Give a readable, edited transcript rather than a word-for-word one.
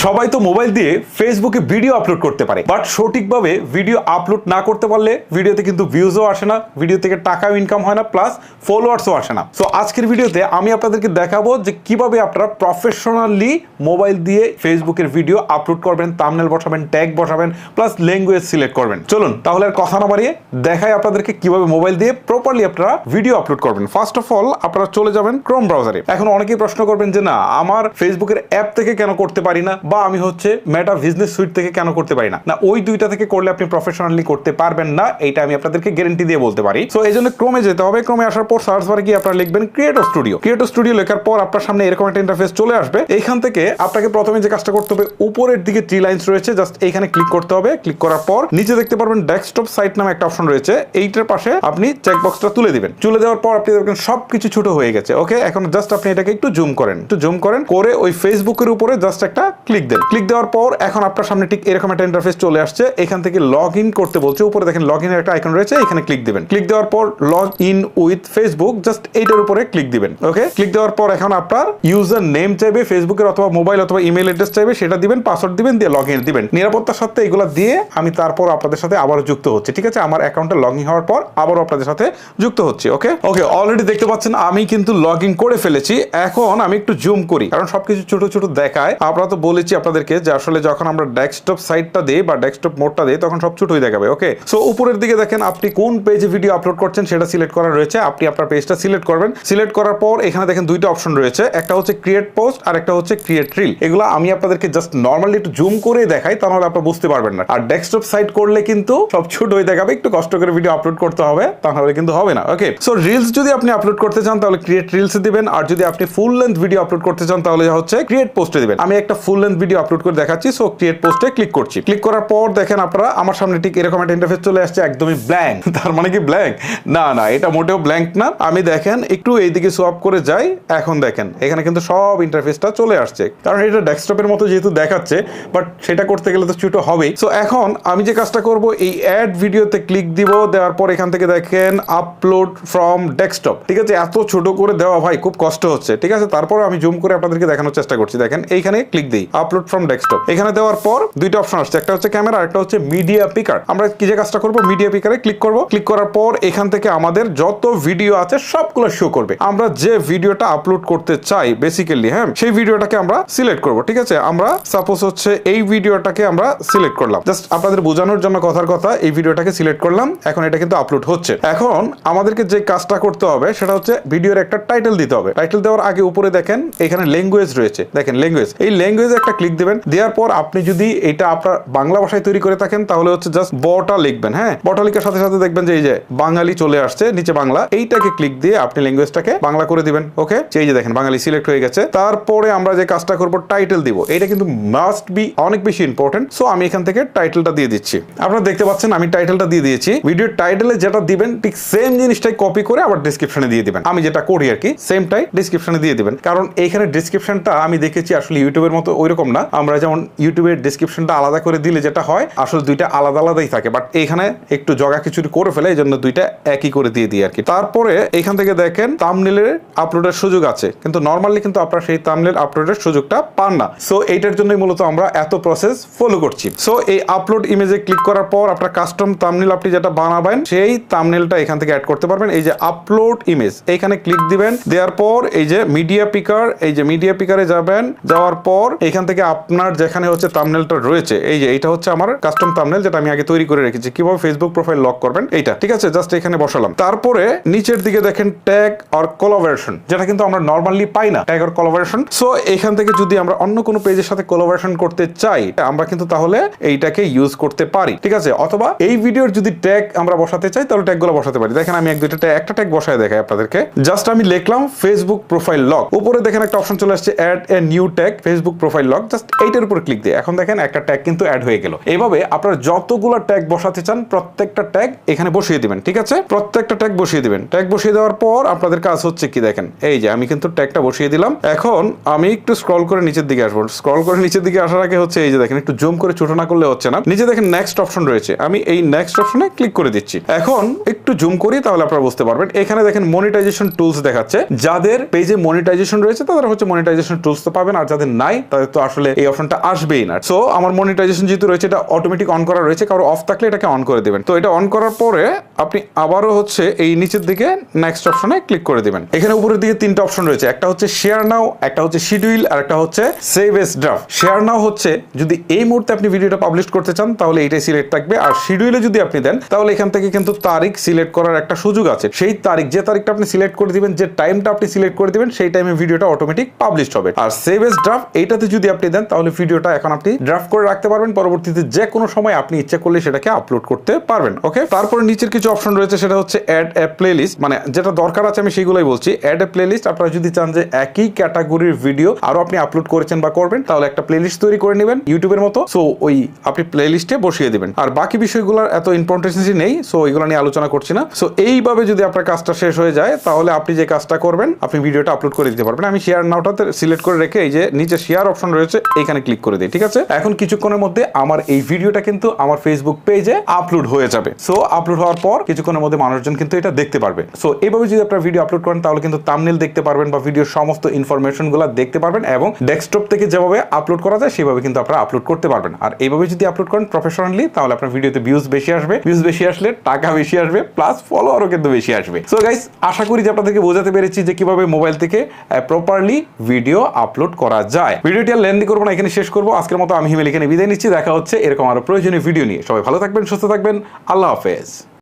সবাই তো মোবাইল দিয়ে ফেসবুকে ভিডিও আপলোড করতে পারে, বাট সঠিকভাবে ভিডিও আপলোড না করতে পারলে ভিডিওতে কিন্তু ভিউজও আসে না, ভিডিও থেকে টাকাও ইনকাম হয় না, প্লাস ফলোয়ার্সও আসে না। সো আজকের ভিডিওতে আমি আপনাদেরকে দেখাবো যে কিভাবে আপনারা প্রফেশনালি মোবাইল দিয়ে ফেসবুকের ভিডিও আপলোড করবেন, থাম্বনেল বসাবেন, ট্যাগ বসাবেন, প্লাস ল্যাঙ্গুয়েজ সিলেক্ট করবেন। চলুন তাহলে আর কথা না বাড়িয়ে দেখাই আপনাদেরকে কিভাবে মোবাইল দিয়ে প্রপারলি আপনারা ভিডিও আপলোড করবেন। ফার্স্ট অফ অল আপনারা চলে যাবেন ক্রোম ব্রাউজারে। এখন অনেকেই প্রশ্ন করবেন যে না, আমার ফেসবুকের অ্যাপ থেকে কেন করতে পারি না, বা আমি হচ্ছে মেটা বিজনেস সুইট থেকে কেন করতে পারি না। না, ওই দুইটা থেকে করলে আপনি প্রফেশনালি করতে পারবেন না, এইটা আমি আপনাদেরকে গ্যারান্টি দিয়ে বলতে পারি। সো এই জন্য ক্রোমে যেতে হবে। ক্রোমে আসার পর সার্চ বারে গিয়ে আপনারা লিখবেন ক্রিয়েটর স্টুডিও। ক্রিয়েটর স্টুডিও লেখার পর আপনার সামনে এরকম একটা ইন্টারফেস চলে আসবে। এইখান থেকে আপনাকে প্রথমে যে কাজটা করতে হবে, উপরের দিকে 3 লাইনস রয়েছে, জাস্ট এইখানে ক্লিক করতে হবে। ক্লিক করার পর নিচে দেখতে পারবেন ডেস্কটপ সাইট নামে একটা অপশন রয়েছে, এইটার পাশে আপনি চেকবক্সটা তুলে দিবেন। তুলে দেওয়ার পর আপনি দেখবেন সবকিছু ছোট হয়ে গেছে। ওকে, এখন জাস্ট আপনি এটাকে একটু জুম করেন, করে ওই ফেসবুকের উপরে জাস্ট একটা ক্লিক দেন। ক্লিক দেওয়ার পর এখন আপনার সামনে ঠিক এরকম একটা ইন্টারফেস চলে আসছে। এখান থেকে লগ ইন করতে বলছে, উপরে দেখেন লগ ইনের একটা আইকন রয়েছে, এখানে ক্লিক দিবেন। ক্লিক দেওয়ার পর log in with Facebook, just এইটার উপরে ক্লিক দিবেন। ওকে, ক্লিক দেওয়ার পর এখন আপনার ইউজার নেম চাইবে ফেসবুকের, অথবা মোবাইল অথবা ইমেল অ্যাড্রেস চাইবে, সেটা দিবেন, পাসওয়ার্ড দিবেন, দিয়ে লগ ইন দিবেন। নিরাপত্তার সাথে এগুলো দিয়ে আমি তারপর আপনাদের সাথে আবারও যুক্ত হচ্ছে। ঠিক আছে, আমার অ্যাকাউন্টে লগ ইন হওয়ার পর আবারও আপনাদের সাথে যুক্ত হচ্ছে। ওকে, অলরেডি দেখতে পাচ্ছেন আমি কিন্তু লগ ইন করে ফেলেছি। এখন আমি একটু জুম করি, কারণ সবকিছু ছোট ছোট দেখায়। আমরা তো বলেছি আপনাদেরকে যে আসলে যখন আমরা ডেস্কটপ সাইটটা দিই বা ডেস্কটপ মোডটা দিই তখন সব ছোটই দেখাবে। ওকে, সো উপরের দিকে দেখেন আপনি কোন পেজে ভিডিও আপলোড করছেন সেটা সিলেক্ট করা রয়েছে। আপনি আপনার পেজটা সিলেক্ট করবেন। সিলেক্ট করার পর এখানে দেখেন দুইটা অপশন রয়েছে, একটা হচ্ছে ক্রিয়েট পোস্ট আর একটা হচ্ছে ক্রিয়েট রিল। এগুলো আমি আপনাদেরকে জাস্ট নর্মালি একটু জুম করে দেখাই, তাহলে আপনারা বুঝতে পারবেন না। আর ডেস্কটপ সাইট করলে কিন্তু সব ছোটই দেখাবে, একটু কষ্ট করে ভিডিও আপলোড করতে হবে, তাহলে কিন্তু হবে না। ওকে, সো রিলস যদি আপনি আপলোড করতে চান তাহলে ক্রিয়েট রিলস দিবেন, আর যদি আপনি ফুল লেন্থ ভিডিও আপলোড করতে চান তাহলে হচ্ছে ক্রিয়েট পোস্টে দিবেন। আমি একটা ফুল লেন্থ ভিডিও আপলোড করে দেখাচ্ছি। সো ক্রিয়েট পোস্টে ক্লিক করছি। ক্লিক করার পর দেখেন আপনারা আমার সামনে ঠিক এরকম একটা ইন্টারফেস চলে আসছে, একদমই ব্ল্যাঙ্ক। তার মানে কি ব্ল্যাঙ্ক? না না, এটা মোটেও ব্ল্যাঙ্ক না। আমি দেখেন একটু এইদিকে সোয়াপ করে যাই, এখন দেখেন এখানে কিন্তু সব ইন্টারফেসটা চলে আসছে, কারণ এটা ডেস্কটপের মতো যেহেতু দেখাচ্ছে, বাট সেটা করতে গেলে তো ছোট হবেই। সো এখন আমি যে কাজটা করব, এই অ্যাড ভিডিওতে ক্লিক দিব। দেওয়ার পর এখান থেকে দেখেন আপলোড ফ্রম ডেস্কটপ। ঠিক আছে, এত ছোট করে দেওয়া ভাই খুব কষ্ট হচ্ছে। ঠিক আছে, তারপর আমি জুম করে আপনাদেরকে দেখানোর চেষ্টা করছি। দেখেন এইখানে ক্লিক দিই, আপলোড ফ্রম ডেস্কটপ। এখানে দেওয়ার পর দুইটা অপশন আসছে, একটা হচ্ছে ক্যামেরা আর একটা হচ্ছে মিডিয়া পিকার। আমরা কি যে কাজটা করব, মিডিয়া পিকারে ক্লিক করব। ক্লিক করার পর এখান থেকে আমাদের যত ভিডিও আছে সবগুলো শো করবে। আমরা যে ভিডিওটা আপলোড করতে চাই বেসিক্যালি, হ্যাঁ, সেই ভিডিওটাকে আমরা সিলেক্ট করব। ঠিক আছে, আমরা সাপোজ হচ্ছে এই ভিডিওটাকে আমরা সিলেক্ট করলাম, জাস্ট আপনাদের বোঝানোর জন্য কথার কথা এই ভিডিওটাকে সিলেক্ট করলাম। এখন এটা কিন্তু আপলোড হচ্ছে। এখন আমাদেরকে যে কাজটা করতে হবে সেটা হচ্ছে ভিডিওর একটা টাইটেল দিতে হবে। টাইটেল দেওয়ার আগে উপরে দেখেন এখানে ল্যাঙ্গুয়েজ রয়েছে, দেখেন ল্যাঙ্গুয়েজ, এই ল্যাঙ্গুয়েজে একটা ক্লিক দিবেন। দেওয়ার পর আপনি যদি এটা আপনার বাংলা ভাষায় তৈরি করে থাকেন তাহলে হচ্ছে জাস্ট বটা লিখবেন। হ্যাঁ, বটা লেখার সাথে সাথে দেখবেন যে এই যে বাঙালি চলে আসছে, নিচে বাংলা, এইটাকে ক্লিক দিয়ে আপনি ল্যাঙ্গুয়েজটাকে বাংলা করে দিবেন। ওকে, এই যে দেখেন বাঙালি সিলেক্ট হয়ে গেছে। তারপরে আমরা যে কাজটা করব, টাইটেল দিব। এটা কিন্তু মাস্ট বি অনেক বেশি ইম্পর্টেন্ট। সো আমি এখান থেকে টাইটেলটা দিয়ে দিচ্ছি। আপনারা দেখতে পাচ্ছেন আমি টাইটেলটা দিয়ে দিয়েছি। ভিডিওর টাইটেলে যেটা দিবেন ঠিক সেম জিনিসটাই কপি করে আবার ডেসক্রিপশনে দিয়ে দিবেন। আমি যেটা করি আর কি, সেমটাই ডেসক্রিপশনে দিয়ে দিবেন। কারণ এইখানে ডেসক্রিপশনটা আমি দেখেছি আসলে ইউটিউবের মতো ওইরকম না। আমরা যেমন ইউটিউবের ডেসক্রিপশনটা আলাদা করে দিলে যেটা হয়, আসলে দুইটা আলাদা আলাদাই থাকে, বাট এখানে একটু জগা খিচুড়ি করে ফেলে, এই জন্য দুইটা একই করে দিয়ে দিই আর কি। তারপরে এখান থেকে দেখেন থাম্বনেলের আপলোডের সুযোগ আছে, কিন্তু নর্মালি কিন্তু আপনারা সেই থাম্বনেল আপলোডের সুযোগটা পান না। সো এইটার জন্যই মূলত আমরা এত প্রসেস ফলো করছি। সো এই আপলোড ইমেজে ক্লিক করার পর আপনার কাস্টম থাম্বনেল আপনি যেটা বানাবেন সেই থাম্বনেলটা এখান থেকে অ্যাড করতে পারবেন। এই যে আপলোড ইমেজ, এইখানে ক্লিক দিবেন। দেওয়ার পর এই যে মিডিয়া পিকার, এই যে মিডিয়া পিকারে যাবেন। যাওয়ার পর এখান থেকে আপনার যেখানে হচ্ছে থাম্বনেলটা রয়েছে, এই যে এটা হচ্ছে আমার কাস্টম থাম্বনেল যেটা আমি আগে তৈরি করে রেখেছি, কিভাবে ফেসবুক প্রোফাইল লক করবেন এইটা। ঠিক আছে, জাস্ট এখানে বসালাম। তারপরে নিচের দিকে দেখেন ট্যাগ আর কোলাবোরেশন, যেটা কিন্তু আমরা নরমালি পাই না, ট্যাগ আর কোলাবোরেশন। সো এখান থেকে যদি আমরা অন্য কোনো পেজের সাথে কোলাবোরেশন করতে চাই, আমরা কিন্তু তাহলে এইটাকে ইউজ করতে পারি। ঠিক আছে, অথবা এই ভিডিওর যদি ট্যাগ আমরা বসাতে চাই তাহলে ট্যাগগুলো বসাতে পারি। দেখেন আমি একটা ট্যাগ বসায় দেখাই আপনাদেরকে। জাস্ট আমি লিখলাম ফেসবুক প্রোফাইল লক। উপরে দেখেন একটা অপশন চলে আসছে add a new tag Facebook profile lock, just এইটার উপর ক্লিক দিয়ে এখন দেখেন একটা ট্যাগ কিন্তু অ্যাড হয়ে গেল। এইভাবে আপনারা যতগুলো ট্যাগ বসাতে চান প্রত্যেকটা ট্যাগ এখানে বসিয়ে দিবেন। ঠিক আছে, প্রত্যেকটা ট্যাগ বসিয়ে দিবেন। ট্যাগ বসিয়ে দেওয়ার পর আপনাদের কাজ হচ্ছে কি, দেখেন এই যে আমি কিন্তু ট্যাগটা বসিয়ে দিলাম। এখন আমি একটু স্ক্রল করে নিচের দিকে আসবো। স্ক্রল করে নিচের দিকে আসার আগে হচ্ছে এই যে দেখেন একটু জুম করে ছোট না করলে হচ্ছে না, নিচে দেখেন নেক্সট অপশন রয়েছে, আমি এই নেক্সট অপশনে ক্লিক করে দিচ্ছি। এখন একটু জুম করি তাহলে আপনারা বুঝতে পারবেন। এখানে দেখেন মনিটাইজেশন টুলস দেখাচ্ছে। যাদের পেজে মনিটাইজেশন রয়েছে তাদের হচ্ছে মনিটাইজেশন টুলস তো পাবেন, আর যাদের নাই তাদের তো আসলে এই অপশনটা আসবেই না। সো আমার মনিটাইজেশন যেহেতু রয়েছে এটা অটোমেটিক অন করা রয়েছে, কারো অফ থাকলে এটাকে অন করে দিবেন। তো এটা অন করার পরে আপনি আবারও হচ্ছে এই নিচের দিকে নেক্সট অপশনে ক্লিক করে দিবেন। এখানে উপরের দিকে তিনটা অপশন রয়েছে, একটা হচ্ছে শেয়ার নাও, একটা হচ্ছে শিডিউল, আর একটা হচ্ছে সেভ এস ড্রাফট। শেয়ার নাও হচ্ছে যদি এই মুহূর্তে আপনি ভিডিওটা পাবলিশ করতে চান তাহলে এইটাই সিলেক্ট থাকবে, আর শিডিউলে যদি আপনি দেন তাহলে এখান থেকে কিন্তু তারিখ সিলেক্ট করার একটা সুযোগ আছে। সেই তারিখ, যে তারিখটা আপনি সিলেক্ট করে দিবেন, যে টাইমটা আপনি সিলেক্ট করে দিবেন, সেই টাইমে ভিডিওটা অটোমেটিক পাবলিশ হবে। আর সেভ এস ড্রাফট এইটাতে যদি আপনি দেন তাহলে ভিডিওটা এখন আপনি ড্রাফট করে রাখতে পারবেন, পরবর্তীতে যে কোনো সময় আপনি ইচ্ছা করলে সেটাকে আপলোড করতে পারবেন। ওকে, তারপরে নিচের কিছু অপশন রয়েছে, সেটা হচ্ছে অ্যাড এ প্লেলিস্ট, মানে যেটা দরকার আছে আমি সেগুলোই বলছি। অ্যাড এ প্লেলিস্ট, আপনারা যদি চান যে একই ক্যাটাগরির ভিডিও আরো আপনি আপলোড করেছেন বা করবেন, তাহলে একটা প্লেলিস্ট তৈরি করে নেবেন ইউটিউবের মতো। সো ওই আপনি প্লেলিস্টে বসিয়ে দিবেন। আর বাকি বিষয়গুলোর এত ইম্পর্টেন্সি নেই, সো এগুলো নিয়ে আলোচনা করছি না। সো এইভাবে যদি আপনার কাজটা শেষ হয়ে যায় তাহলে আপনি যে কাজটা করবেন, আপনি ভিডিওটা আপলোড করে দিতে পারবেন। আমি শেয়ার নাওটাতে সিলেক্ট করে রেখে এই যে নিচে শেয়ার অপশন রয়েছে এইখানে ক্লিক করে দিই। ঠিক আছে, এখন কিছুক্ষণের মধ্যে আমার এই ভিডিওটা কিন্তু আমার ফেসবুক পেজে আপলোড হয়ে যাবে। সো আপলোড হওয়ার পর কিছুক্ষণের মধ্যে মানুষজন কিন্তু এটা দেখতে পারবে। সো এইভাবে যদি আপনারা ভিডিও আপলোড করেন তাহলে কিন্তু থাম্বনেল দেখতে পারবেন বা ভিডিওর সমস্ত ইনফরমেশন গুলো দেখতে পারবেন, এবং ডেস্কটপ থেকে যেভাবে আপলোড করা যায় সেভাবে কিন্তু আপনারা আপলোড করতে পারবেন। আর এইভাবে যদি আপলোড করেন প্রফেশনালি তাহলে আপনার ভিডিওতে ভিউজ বেশি আসবে, ভিউজ বেশি আসলে টাকা বেশি আসবে, প্লাস ফলোয়ারও কিন্তু বেশি আসবে। সো গাইস, আশা করি যে আপনাদেরকে বোঝাতে পেরেছি যে কিভাবে মোবাইল থেকে প্রপারলি ভিডিও আপলোড করা যায়। ভিডিওটি আর লেন্দি করবো না, এখানে শেষ করবো। আজকের মতো আমি হিমেল এখানে বিদায় নিচ্ছি। দেখা হচ্ছে এরকম আরো প্রয়োজনীয় ভিডিও নিয়ে। সবাই ভালো থাকবেন, সুস্থ থাকবেন। আল্লাহ হাফেজ।